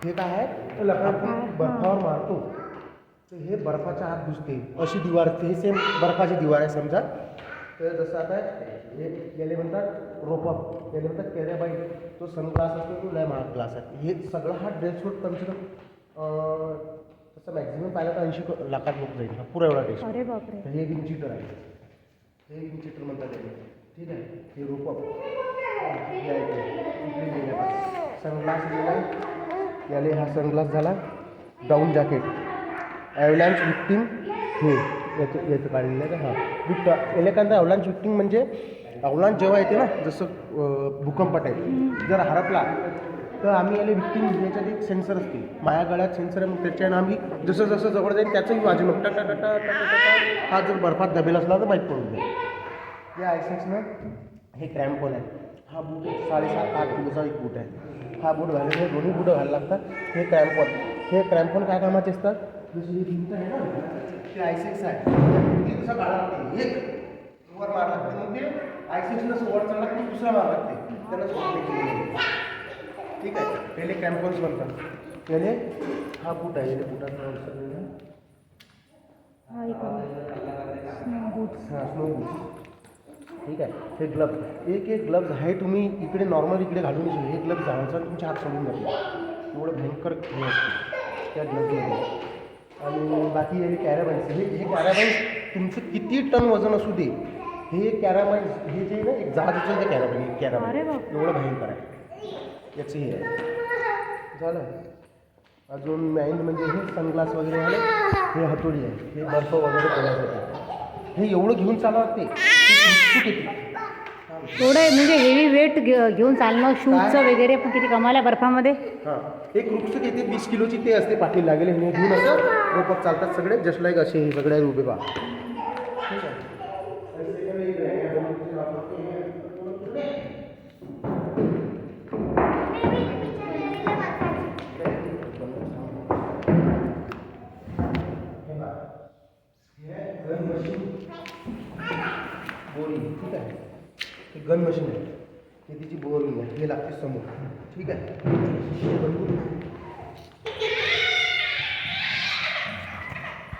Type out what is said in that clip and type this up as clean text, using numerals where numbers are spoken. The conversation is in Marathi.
हे काय आहे आपण बर्फावर मारतो तर हे बर्फाच्या आत घुसते अशी दिवार हे सेम बर्फाची दिवार आहे समजा. तर जसं आता हे याला म्हणतात रोपअप, याला म्हणतात कॅरेबाई. तो सनग्लास असतो तो लय महाग ग्लास आहे. हे सगळं हा ड्रेस शूट कम से कम तसं मॅक्झिमम पाहिलं तर 80 लाखात लोक जाईल हा पुरा एवढा ड्रेस. अरे बापरे. तर हे विंग चीटर आहे, हे विंग चीटर म्हणतात याला. ठीक आहे, हे रोपअप सनग्लास गेला याले. हा सनग्लास झाला. डाऊन जॅकेट ॲव्हलांच विक्टिंग हे याचं काढलेलं आहे का. हां विक्ट याला काय ॲव्हलांच विक्टिंग म्हणजे अवलांच जेव्हा येते ना जसं भूकंप टाईप जर हरपला तर आम्ही याला विक्टिंग याच्यात एक सेन्सर असते माया गळ्यात सेन्सर आहे. मग त्याच्यानं आम्ही जसं जसं जवळ जाईल त्याचंही वाजून टटा टटा टटा हा जर बर्फात दबेल असला तर माहीत पडून जाईल. या आयसेक्सनं हे क्रॅम्पॉन आहे. हा बूट 7.5-8 किलोचा एक बूट आहे. हा बूट घालायला दोन्ही बूट घालायला लागतात. हे क्रॅम्पॉन काय कामाचे असतात. जसं हे भिंत आहे ना ते आयसेक्स आहे ते दुसरा काढा लागते एक वर मार लागते मग ते आयसेक्सनं असं वर चढला की दुसरा मार लागते त्यांना. ठीक आहे, पहिले क्रॅम्पॉन्स बनतात. पहिले हा बूट आहे, याने बुटाचा स्नो बूट. ठीक आहे, हे ग्लव्ज एक ग्लव्ज आहे. तुम्ही इकडे नॉर्मल इकडे घालून येऊ. हे ग्लव्ज घालायचं तुमच्या हात सोडून जातो एवढं भयंकर हे असते त्या ग्लव्जमध्ये. आणि बाकी हे कॅराबाईन्स हे कॅराबाईन्स तुमचं किती टन वजन असू दे हे कॅराबाईन्स हे जे ना एक जहाज असेल ते कॅराबाईन एवढं भयंकर आहे. याचं हे आहे झालं. अजून मेन म्हणजे हे सनग्लास वगैरे झाले. हे हतोडी आहे, हे बर्फ वगैरे करण्यासाठी. हे एवढं घेऊन चालणार ते चूक येते थोडं म्हणजे हेवी वेट घेऊन चालणं शूजचं वगैरे पण किती कमाला बर्फामध्ये. हां एक रुपसक येते 20 किलोची ते असते पाठी लागेल. हे घेऊन असं रोपअप चालतात सगळे जस्ट लाईक असे हे सगळे उभे पहा. ठीक आहे. बोरिंग ठीक आहे, हे गन मशीन आहे. हे तिची बोरिंग आहे, हे लागते समोर. ठीक आहे.